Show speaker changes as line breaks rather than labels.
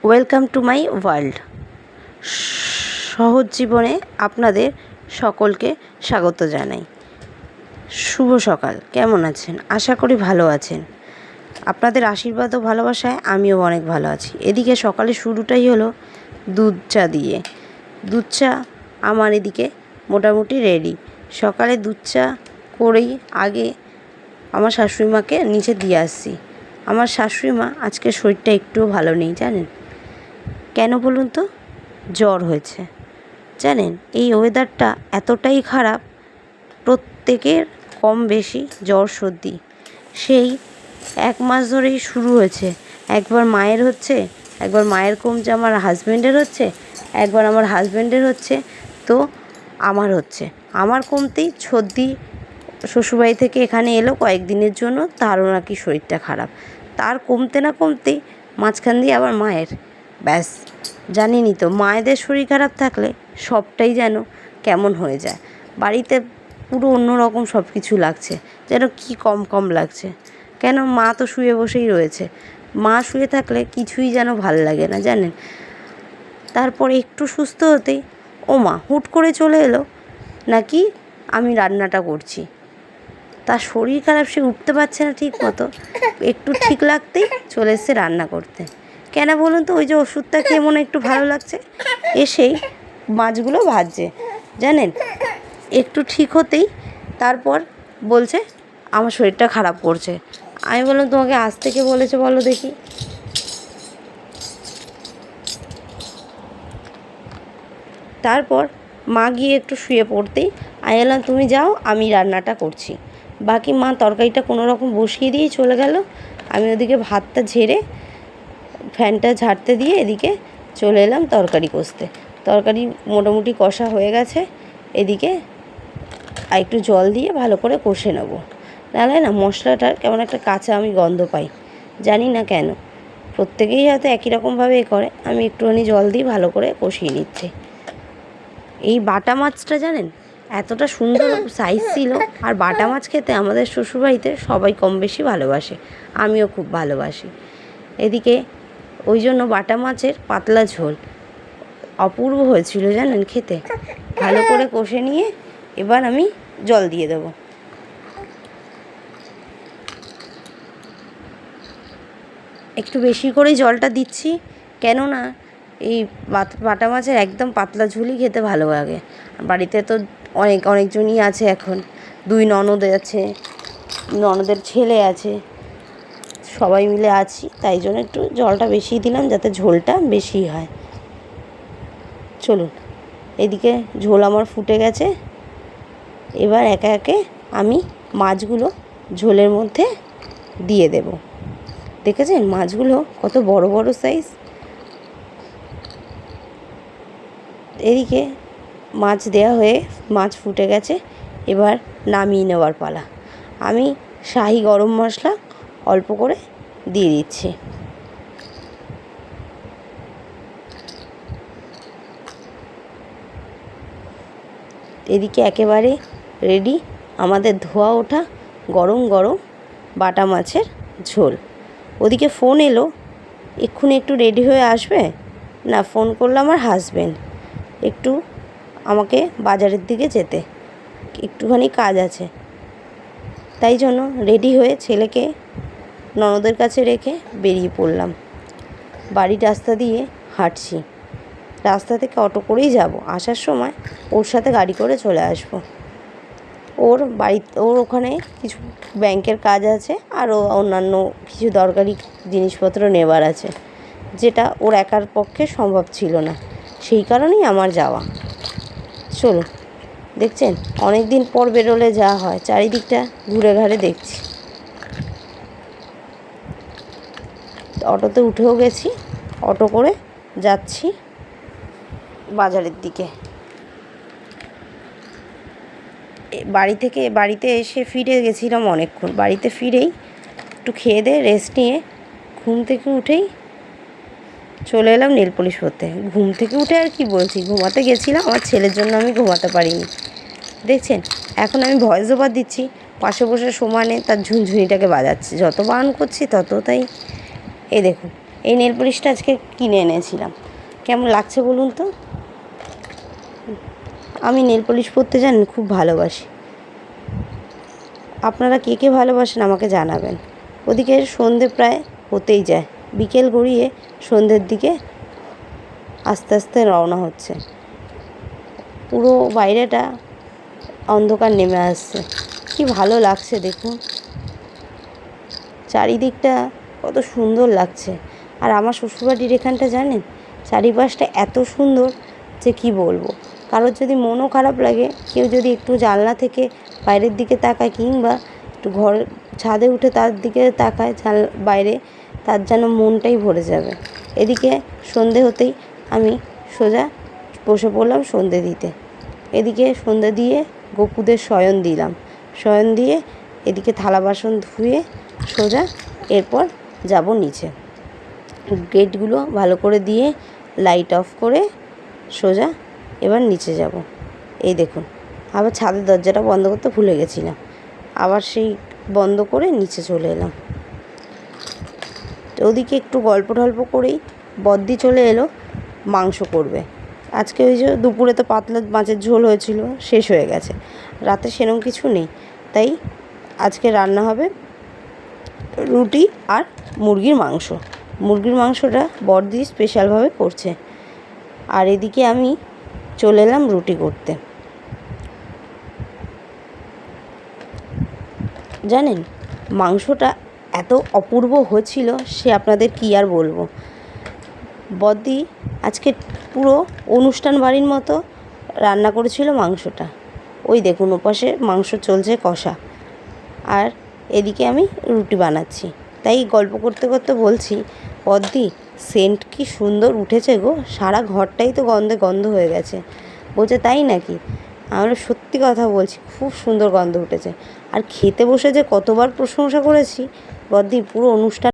Welcome to my world. সহজ জীবনে আপনাদের সকলকে স্বাগত জানাই। শুভ সকাল। কেমন আছেন? আশা করি ভালো আছেন। আপনাদের আশীর্বাদ ও ভালোবাসায় আমিও অনেক ভালো আছি। এদিকে সকালে শুরুটাই হলো দুধ চা দিয়ে। দুধ চা আমার এদিকে মোটামুটি রেডি। সকালে দুধ চা করেই আগে আমার শাশুড়িমাকে নিচে দিয়ে আসছি। আমার শাশুড়িমা আজকে শরীরটা একটুও ভালো নেই, জানেন কেন বলুন তো? জ্বর হয়েছে। জানেন এই ওয়েদারটা এতটাই খারাপ, প্রত্যেকের কম বেশি জ্বর সর্দি সেই 1 মাস ধরেই শুরু হয়েছে। একবার মায়ের হচ্ছে, একবার মায়ের কমছে, আমার হাজব্যান্ডের হচ্ছে, একবার আমার হাজব্যান্ডের হচ্ছে, তো আমার হচ্ছে। আমার কমতেই সর্দি শ্বশুরবাড়ি থেকে এখানে এলো কয়েকদিনের জন্য, তারও নাকি শরীরটা খারাপ। তার কমতে না কমতেই মাঝখান দিয়ে আবার মায়ের। ব্যাস, জানিনি তো মায়েদের শরীর খারাপ থাকলে সবটাই যেন কেমন হয়ে যায়। বাড়িতে পুরো অন্যরকম সব কিছু লাগছে, যেন কি কম কম লাগছে। কেন? মা তো শুয়ে বসেই রয়েছে। মা শুয়ে থাকলে কিছুই যেন ভাল লাগে না, জানেন। তারপরে একটু সুস্থ হতেই ও মা হুট করে চলে এলো নাকি আমি রান্নাটা করছি। তার শরীর খারাপ, সে উঠতে পারছে না ঠিক মতো, একটু ঠিক লাগতেই চলে এসছে রান্না করতে। কেন বলুন তো? ওই যে ওষুধটা খেয়ে মনে একটু ভালো লাগছে, এসেই মাছগুলো ভাজছে। জানেন, একটু ঠিক হতেই তারপর বলছে আমার শরীরটা খারাপ করছে। আমি বললাম তোমাকে আজ থেকে বলেছে বলো দেখি? তারপর মা গিয়ে একটু শুয়ে পড়তেই আমি বললাম তুমি যাও, আমি রান্নাটা করছি। বাকি মা তরকারিটা কোনো রকম বসিয়ে দিয়েই চলে গেল। আমি ওদিকে ভাতটা ঝেড়ে ফ্যানটা ঝাড়তে দিয়ে এদিকে চলে এলাম তরকারি কষতে। তরকারি মোটামুটি কষা হয়ে গেছে। এদিকে আর একটু জল দিয়ে ভালো করে কষে নেব, নাহলে না মশলাটার কেমন একটা কাঁচা আমি গন্ধ পাই, জানি না কেন। প্রত্যেকেই হয়তো একই রকমভাবে করে, আমি একটুখানি জল দিয়ে ভালো করে কষিয়ে নিচ্ছি। এই বাটা মাছটা জানেন এতটা সুন্দর সাইজ ছিল। আর বাটা মাছ খেতে আমাদের শ্বশুরবাড়িতে সবাই কম বেশি ভালোবাসে, আমিও খুব ভালোবাসি। এদিকে ওই জন্য বাটা মাছের পাতলা ঝোল অপূর্ব হয়েছিল, জানেন খেতে। ভালো করে কষে নিয়ে এবার আমি জল দিয়ে দেবো। একটু বেশি করেই জলটা দিচ্ছি, কেননা এই বাটা মাছের একদম পাতলা ঝোলই খেতে ভালো লাগে। বাড়িতে তো অনেকজনই আছে এখন, 2 ননদ আছে, ননদের ছেলে আছে, সবাই মিলে আছি, তাই জন্য একটু জলটা বেশি দিলাম যাতে ঝোলটা বেশি হয়। চলুন, এদিকে ঝোল আমার ফুটে গেছে। এবার একে একে আমি মাছগুলো ঝোলের মধ্যে দিয়ে দেব। দেখেছেন মাছগুলো কত বড় বড় সাইজ। এদিকে মাছ দেওয়া হয়ে মাছ ফুটে গেছে, এবার নামিয়ে নেওয়ার পালা। আমি শাহি গরম মশলা অল্প করে দিয়ে দিচ্ছি। এদিকে একেবারে রেডি আমাদের ধোয়া ওঠা গরম গরম বাটা মাছের ঝোল। ওদিকে ফোন এলো, এক্ষুনি একটু রেডি হয়ে আসবে না? ফোন করলো আমার হাজব্যান্ড, একটু আমাকে বাজারের দিকে যেতে, একটুখানি কাজ আছে। তাই জন্য রেডি হয়ে ছেলেকে ননদের কাছে রেখে বেরিয়ে পড়লাম। বাড়ির রাস্তা দিয়ে হাঁটছি, রাস্তা থেকে অটো করেই যাব। আসার সময় ওর সাথে গাড়ি করে চলে আসব। ওর ওখানে কিছু ব্যাংকের কাজ আছে, আর অন্যান্য কিছু দরকারি জিনিসপত্র নেবার আছে, যেটা ওর একার পক্ষে সম্ভব ছিল না, সেই কারণেই আমার যাওয়া। চলুন, দেখছেন অনেক দিন পর বেরোলে যা হয়, চারিদিকটা ঘুরে ঘাড়ে দেখছি। অটোতে উঠেও গেছি, অটো করে যাচ্ছি বাজারের দিকে। বাড়িতে এসে ফিরে গেছিলাম অনেকক্ষণ। বাড়িতে ফিরেই একটু খেয়ে দিয়ে রেস্ট নিয়ে ঘুম থেকে উঠেই চলে এলাম নেল পলিশ করতে। ঘুম থেকে উঠে আর কি বলছি, ঘুমাতে গেছিলাম, আমার ছেলের জন্য আমি ঘুমাতে পারিনি। দেখছেন এখন আমি ভয়েস ওভার দিচ্ছি, পাশে বসে সমানে তার ঝুনঝুনিটাকে বাজাচ্ছে, যত বারণ করছি তত তাই। এই দেখুন এই নেল পলিশটা আজকে কিনে এনেছিলাম। কেমন লাগছে বলুন তো? আমি নেল পলিশ পরতে জানেন খুব ভালোবাসি। আপনারা কে কে ভালোবাসেন আমাকে জানাবেন। ওদিকে সন্ধে প্রায় হতেই যায়, বিকেল গড়িয়ে সন্ধ্যের দিকে আস্তে আস্তে রওনা হচ্ছে। পুরো বাইরেটা অন্ধকার নেমে আসছে, কি ভালো লাগছে দেখুন, চারিদিকটা কত সুন্দর লাগছে। আর আমার শ্বশুরবাড়ির এখানটা জানেন চারিপাশটা এত সুন্দর যে কি বলবো। কারোর যদি মনও খারাপ লাগে, কেউ যদি একটু জানলা থেকে বাইরের দিকে তাকায় কিংবা একটু ঘর ছাদে উঠে তার দিকে তাকায় বাইরে, তার যেন মনটাই ভরে যাবে। এদিকে সন্ধে হতেই আমি সোজা বসে পড়লাম সন্ধে দিতে। এদিকে সন্ধে দিয়ে গপুদের শয়ন দিলাম, শয়ন দিয়ে এদিকে থালা বাসন ধুয়ে সোজা এরপর যাব নিচে। গেটগুলো ভালো করে দিয়ে লাইট অফ করে সোজা এবার নিচে যাব। এই দেখুন, আবার ছাদের দরজাটা বন্ধ করতে ভুলে গেছিলাম, আবার সেই বন্ধ করে নিচে চলে এলাম। ওদিকে একটু গল্প টল্প করেই বদ্দি চলে এলো মাংস করবে। আজকে ওই যে দুপুরে তো পাতলা মাছের ঝোল হয়েছিল, শেষ হয়ে গেছে, রাতে সেরকম কিছু নেই, তাই আজকে রান্না হবে রুটি আর মুরগির মাংস। মুরগির মাংসটা বড়দি স্পেশালভাবে করছে। আর এদিকে আমি চলে এলাম রুটি করতে। জানেন মাংসটা এত অপূর্ব হয়েছিল সে আপনাদের কি আর বলবো। বদ্দি আজকে পুরো অনুষ্ঠান বাড়ির মতো রান্না করেছিল মাংসটা। ওই দেখুন ওপাশে মাংস চলছে কষা, আর এদিকে আমি রুটি বানাচ্ছি। তাই গল্প করতে করতে বলছি, বদ্দি সেন্ট কি সুন্দর উঠেছে গো, সারা ঘরটাই তো গন্ধে গন্ধ হয়ে গেছে। বলছে তাই নাকি? আমরা সত্যি কথা বলছি, খুব সুন্দর গন্ধ উঠেছে। আর খেতে বসে যে কতবার প্রশংসা করেছি, বদ্দি পুরো অনুষ্ঠান